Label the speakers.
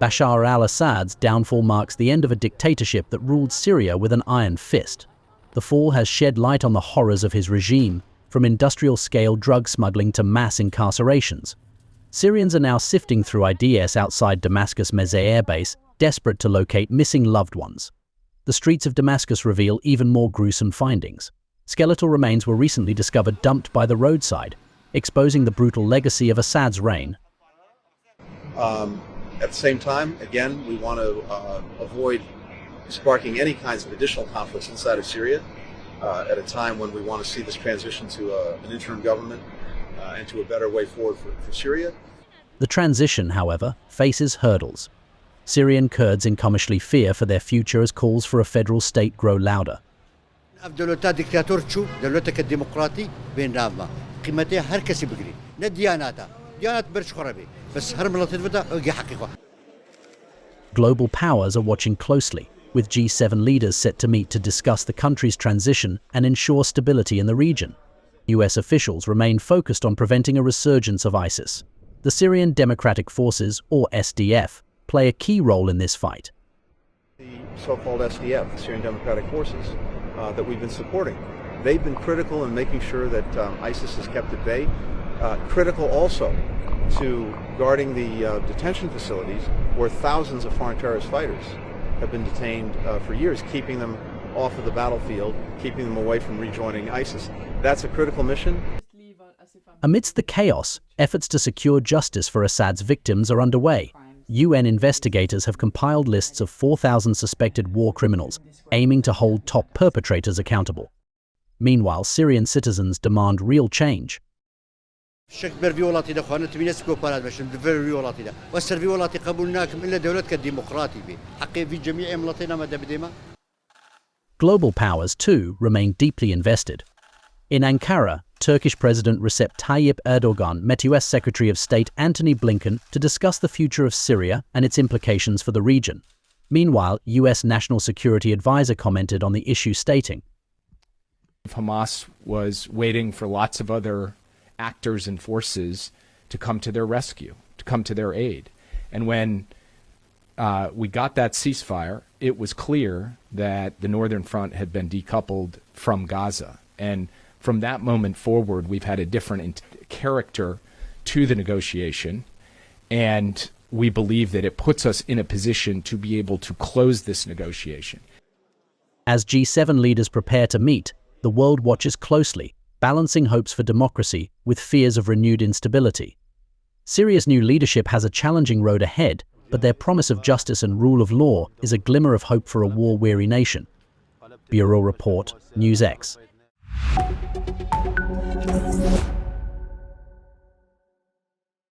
Speaker 1: Bashar al-Assad's downfall marks the end of a dictatorship that ruled Syria with an iron fist. The fall has shed light on the horrors of his regime, from industrial-scale drug smuggling to mass incarcerations. Syrians are now sifting through IDS outside Damascus Mezeh Air Base, desperate to locate missing loved ones. The streets of Damascus reveal even more gruesome findings. Skeletal remains were recently discovered dumped by the roadside, exposing the brutal legacy of Assad's reign.
Speaker 2: At the same time, again, we want to avoid sparking any kinds of additional conflicts inside of Syria at a time when we want to see this transition to an interim government and to a better way forward for Syria.
Speaker 1: The transition, however, faces hurdles. Syrian Kurds in Qamishli fear for their future as calls for a federal state grow louder. Global powers are watching closely, with G7 leaders set to meet to discuss the country's transition and ensure stability in the region. US officials remain focused on preventing a resurgence of ISIS. The Syrian Democratic Forces, or SDF, play a key role in this fight.
Speaker 2: The so-called SDF, the Syrian Democratic Forces, that we've been supporting, they've been critical in making sure that ISIS is kept at bay, critical also to guarding the detention facilities where thousands of foreign terrorist fighters have been detained for years, keeping them off of the battlefield, keeping them away from rejoining ISIS. That's a critical mission.
Speaker 1: Amidst the chaos, efforts to secure justice for Assad's victims are underway. UN investigators have compiled lists of 4,000 suspected war criminals, aiming to hold top perpetrators accountable. Meanwhile, Syrian citizens demand real change. Global powers, too, remain deeply invested. In Ankara, Turkish President Recep Tayyip Erdogan met US Secretary of State Antony Blinken to discuss the future of Syria and its implications for the region. Meanwhile, US National Security Advisor commented on the issue, stating,
Speaker 3: Hamas was waiting for lots of other actors and forces to come to their rescue, to come to their aid. And when we got that ceasefire, it was clear that the Northern Front had been decoupled from Gaza. And from that moment forward, we've had a different character to the negotiation. And we believe that it puts us in a position to be able to close this negotiation.
Speaker 1: As G7 leaders prepare to meet, the world watches closely, balancing hopes for democracy with fears of renewed instability. Syria's new leadership has a challenging road ahead, but their promise of justice and rule of law is a glimmer of hope for a war-weary nation. Bureau Report, NewsX.